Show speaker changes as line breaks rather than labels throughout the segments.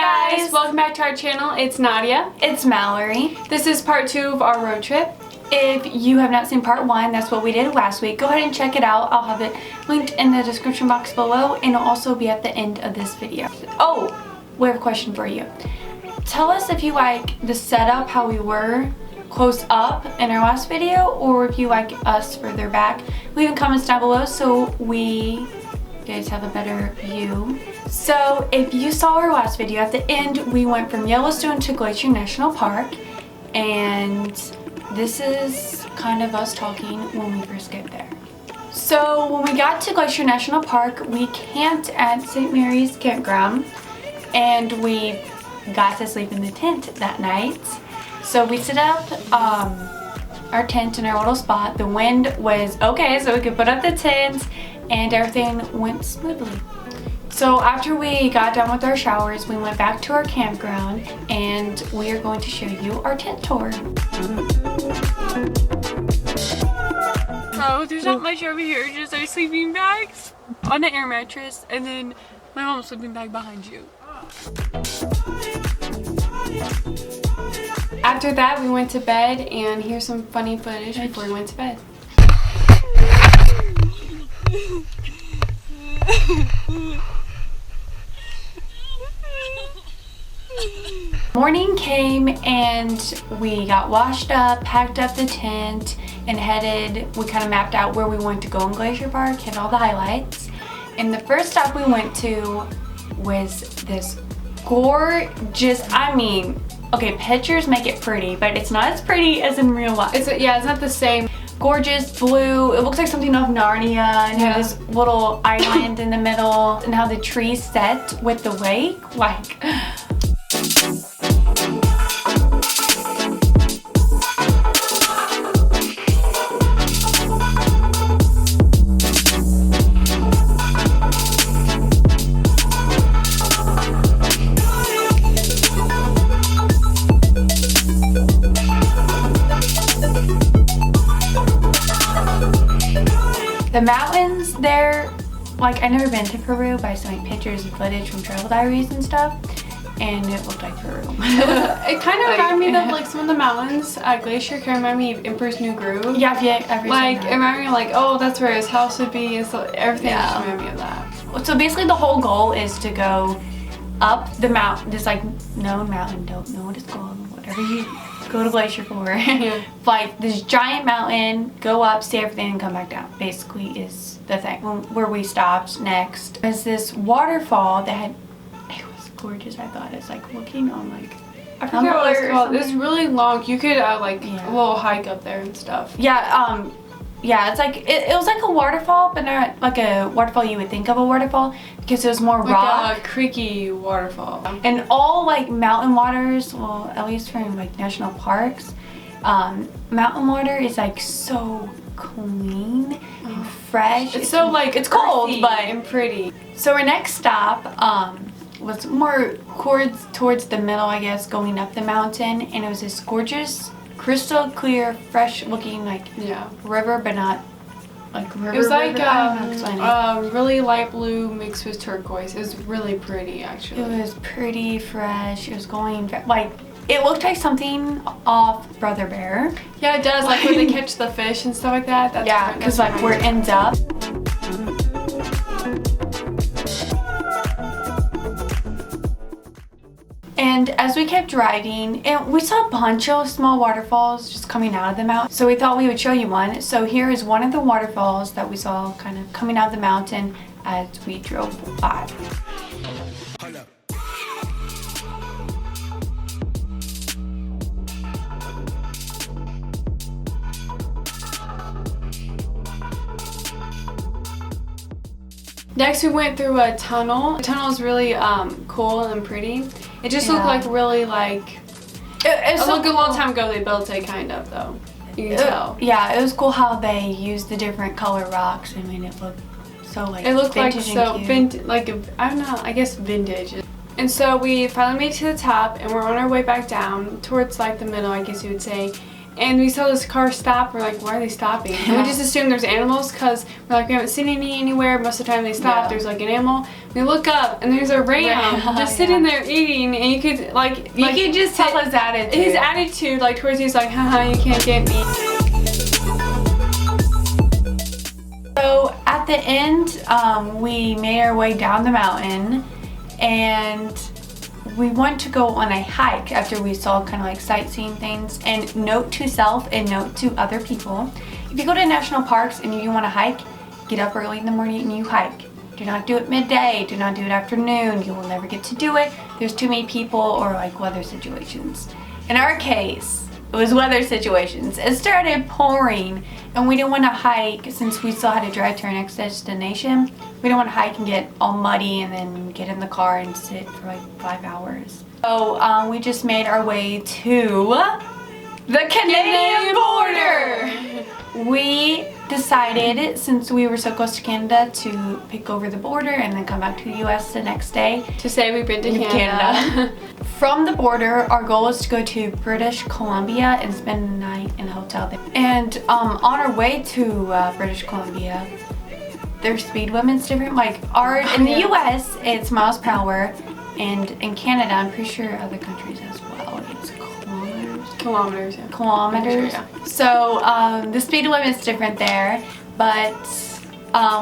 guys! Welcome back to our channel. It's Nadia.
It's Mallory.
This is part 2 of our road trip.
If you have not seen part 1, that's what we did last week. Go ahead and check it out. I'll have it linked in the description box below, and it'll also be at the end of this video. Oh, we have a question for you. Tell us if you like the setup, how we were close up in our last video, or if you like us further back. Leave in comments down below so you guys have a better view. So if you saw our last video, at the end we went from Yellowstone to Glacier National Park, and this is kind of us talking when we first get there. So when we got to Glacier National Park, we camped at St. Mary's Campground, and we got to sleep in the tent that night. So we set up our tent in our little spot. The wind was okay, so we could put up the tent, and everything went smoothly. So after we got done with our showers, we went back to our campground, and we are going to show you our tent tour.
So there's not much over here, just our sleeping bags on the air mattress, and then my mom's sleeping bag behind you. After that, we went to bed, and here's some funny footage before we went to bed.
Morning came, and we got washed up, packed up the tent, and we kind of mapped out where we wanted to go in Glacier Park, hit all the highlights. And the first stop we went to was this gorgeous, okay, pictures make it pretty, but it's not as pretty as in real life.
It's not the same.
Gorgeous blue, it looks like something off Narnia, and have this little island in the middle, and how the trees set with the lake, like. The mountains there, like, I've never been to Peru, but I saw pictures and footage from travel diaries and stuff, and it looked like Peru.
It kind of reminded me of, like, some of the mountains at Glacier can remind me of Emperor's New Groove.
Yeah, everything.
Like, it reminded me of, like, oh, that's where his house would be, and so everything just reminded me of that.
So basically the whole goal is to go up the mountain, this, like, known mountain, don't know what it's called, whatever you go to Glacier for.
Yeah.
Like this giant mountain, go up, see everything, and come back down, basically is the thing. Where we stopped next was this waterfall that it was gorgeous. I thought it's like looking on, like,
I forgot what it's called. It's really long. You could a little hike up there and stuff.
Yeah, it's like it was like a waterfall, but not like a waterfall you would think of a waterfall, because it was more rock.
Like a creaky waterfall.
And all, like, mountain waters, well, at least from, like, national parks, mountain water is, like, so clean and fresh.
It's so, like,
it's cold,
and pretty.
So our next stop was more towards the middle, I guess, going up the mountain, and it was this gorgeous, crystal clear, fresh looking, like, river, but not like river.
It was like
really
light blue mixed with turquoise. It was really pretty, actually.
It was pretty fresh. It was going, like, it looked like something off Brother Bear.
Yeah, it does. Like when they catch the fish and stuff like that.
That's because like where it ends up. And as we kept driving, we saw a bunch of small waterfalls just coming out of the mountain. So we thought we would show you one. So here is one of the waterfalls that we saw kind of coming out of the mountain as we drove by.
Next, we went through a tunnel. The tunnel is really cool and pretty. It just looked like really like it looked a long time ago they built it, kind of, though. You can tell.
Yeah, it was cool how they used the different color rocks and made it look so, like,
it looked like
so
vintage, like I don't know, I guess vintage. And so we finally made it to the top, and we're on our way back down towards, like, the middle, I guess you would say. And we saw this car stop. We're like, why are they stopping? And we just assumed there's animals because we're like, we haven't seen any anywhere. Most of the time they stop, there's like an animal. We look up and there's a ram just sitting there eating, and you could you
could just tell his attitude.
His attitude towards you is like, haha, you can't get me.
So at the end, we made our way down the mountain, and we went to go on a hike after we saw kind of like sightseeing things. And note to self and note to other people, if you go to national parks and you want to hike, get up early in the morning and you hike. Do not do it midday, do not do it afternoon, you will never get to do it. There's too many people or weather situations. In our case, it was weather situations. It started pouring and we didn't want to hike since we still had to drive to our next destination. We didn't want to hike and get all muddy and then get in the car and sit for 5 hours. So we just made our way to the Canadian border. We decided, since we were so close to Canada, to pick over the border and then come back to the US the next day.
To say we've been to Canada.
From the border, our goal is to go to British Columbia and spend the night in a hotel there. And on our way to British Columbia, their speed limit's different. In the US, it's miles per hour, and in Canada, I'm pretty sure other countries as well, it's
kilometers. Yeah.
Kilometers.
Sure, yeah.
So the speed limit's different there, but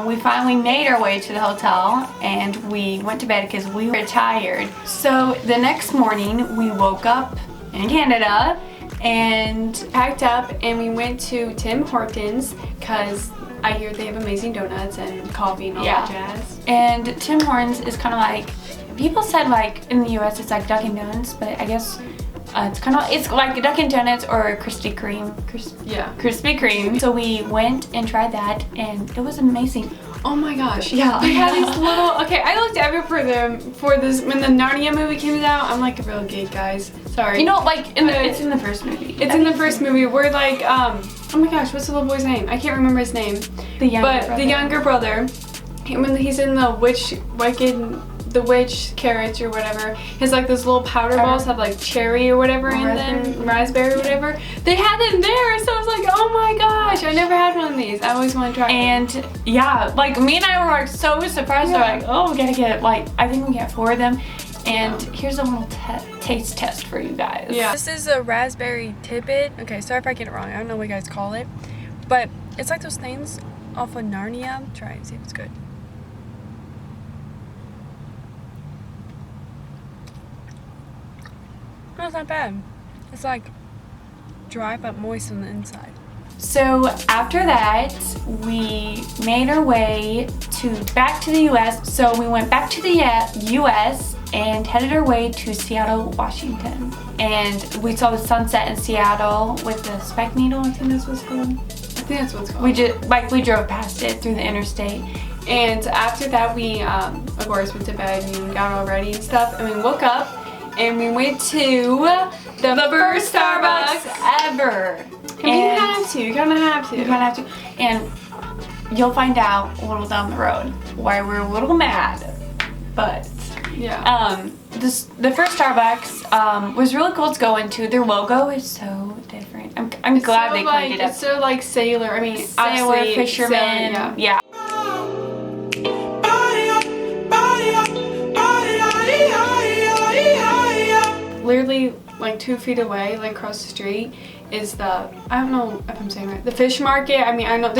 we finally made our way to the hotel and we went to bed because we were tired. So the next morning we woke up in Canada and
packed up and we went to Tim Hortons because I hear they have amazing donuts and coffee and all that jazz.
And Tim Hortons is kind of like, people said in the US it's like Dunkin' Donuts, but I guess it's like a Dunkin' Donuts or a Krispy Kreme. Krispy Kreme. So we went and tried that and it was amazing.
Oh my gosh.
Yeah.
They had these little, okay, I looked everywhere for this, when the Narnia movie came out. I'm like a real geek, guys. Sorry.
You know, it's in the first movie.
It's in the first movie where oh my gosh, what's the little boy's name? I can't remember his name. The younger brother, when he's in the witch carrots or whatever, has those little powder balls have cherry or whatever in them, raspberry or whatever. They had them there, so I was like, oh my gosh, I never had one of these. I always want to try
and
them.
Yeah, me and I were so surprised. Yeah. We're oh, we gotta get I think we get 4 of them. And here's a little taste test for you guys.
Yeah. This is a raspberry tidbit. Okay, sorry if I get it wrong. I don't know what you guys call it, but it's like those things off of Narnia. Try and see if it's good. No, it's not bad. It's dry but moist on the inside.
So after that, we made our way back to the US. So we went back to the US and headed our way to Seattle, Washington. And we saw the sunset in Seattle with the Spike Needle, I think that's what it's called.
I think that's what it's called.
We just we drove past it through the interstate.
And after that, we of course went to bed and got all ready and stuff, and we woke up and we went to the first Starbucks ever. You kind of have to. And you'll find out a little down the road why we're a little mad. But yeah. The first Starbucks was really cool to go into. Their logo is so different. I'm glad they cleaned it up. It's so sailor. I mean,
sailor, fisherman. Yeah.
Literally 2 feet away, across the street, is I don't know if I'm saying right, the fish market. I mean, I know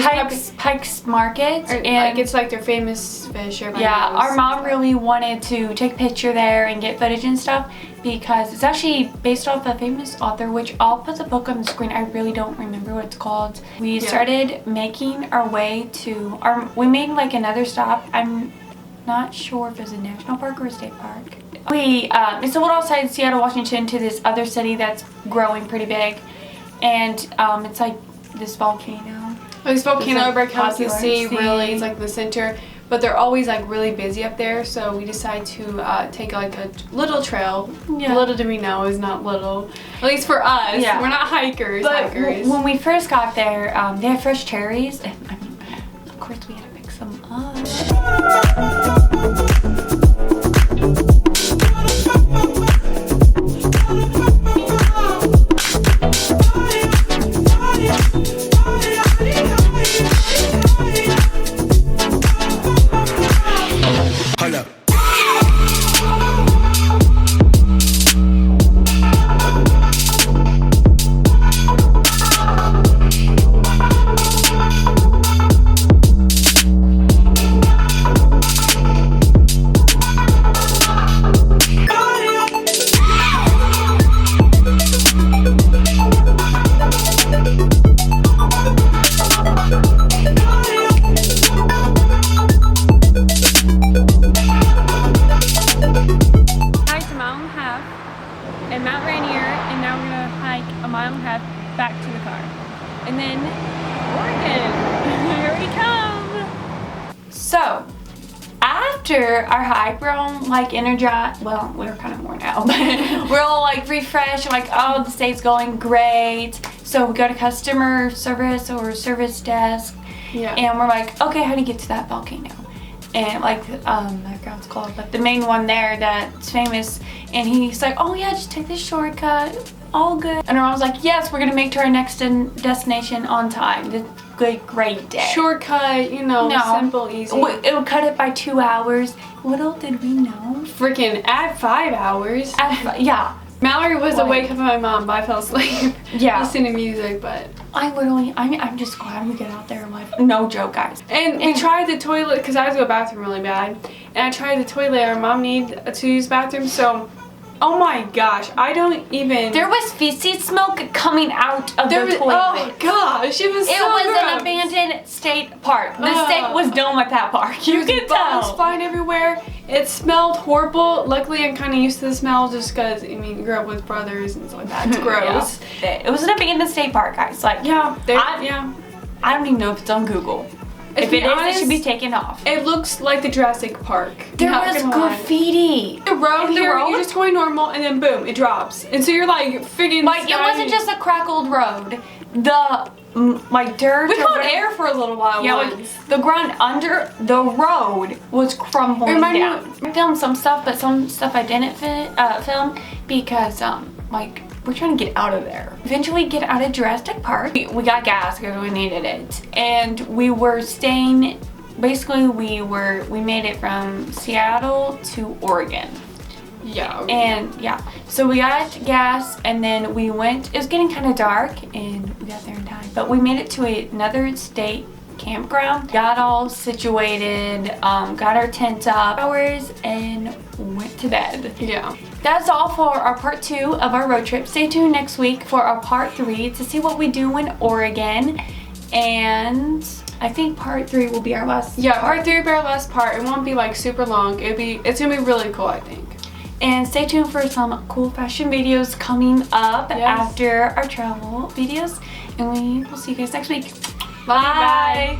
Pike's Market,
and it's their famous fish.
Yeah, our mom really wanted to take a picture there and get footage and stuff because it's actually based off a famous author, which I'll put the book on the screen. I really don't remember what it's called. We started making our way to we made another stop. I'm not sure if it's a national park or a state park. It's a little outside Seattle, Washington, to this other city that's growing pretty big, and it's this volcano.
This volcano overcomes the sea. Really, it's the center, but they're always really busy up there. So we decided to take a little trail. Yeah. Little do we know is not little, at least for us. Yeah. We're not hikers.
But when we first got there, they had fresh cherries, and of course we had to pick some up. at Mount Rainier, and now we're gonna hike 1.5 miles back to the car. And then Oregon, here we come. So, after our hike, we're all like energized. Well, we're kind of worn out, but we're all like refreshed. And like, oh, this day's going great. So we go to customer service or service desk, and we're like, okay, how do you get to that volcano? And like, I forgot what it's called, but the main one there that's famous. And he's like, oh yeah, just take this shortcut, all good. And I was like, yes, we're gonna make to our next destination on time. This great day.
Shortcut, you know, simple, easy.
It would cut it by 2 hours. Little did we know.
Freaking at 5 hours.
Yeah.
Mallory was awake with my mom, but I fell asleep.
Yeah.
Listening to music, but
I'm just glad we get out there like, no joke, guys.
And we tried the toilet, because I had to go to the bathroom really bad. And I tried the toilet, our mom needed to use the bathroom, so, oh my gosh, I don't even.
There was feces smoke coming out of the toilet.
Oh gosh, it was so gross.
An abandoned state park. The state was done with that park. You can tell.
Bugs flying everywhere. It smelled horrible. Luckily, I'm kind of used to the smell just because, I mean, grew up with brothers and stuff like that. It's gross.
It was an abandoned state park, guys. Like, I don't even know if it's on Google. If it is, it should be taken off.
It looks like the Jurassic Park.
There was graffiti.
The road here, you're just going normal, and then boom, it drops. And so you're like friggin'
like, it wasn't just a crackled road. The like dirt.
We caught air for a little while.
Yeah,
once.
like the ground under the road was crumbling down. I filmed some stuff, but some stuff I didn't film because like, we're trying to get out of there. Eventually get out of Jurassic Park. We got gas because we needed it. And we were staying, basically we made it from Seattle to Oregon.
Yeah.
And yeah, so we got gas and then we went, it was getting kind of dark and we got there in time. But we made it to another state campground. Got all situated, got our tent up, hours, and went to bed.
Yeah.
That's all for our part 2 of our road trip. Stay tuned next week for our part 3 to see what we do in Oregon. And I think part 3 will be our last.
Yeah, part 3 will be our last part. It won't be like super long. It's gonna be really cool, I think.
And stay tuned for some cool fashion videos coming up after our travel videos. And we will see you guys next week.
Bye.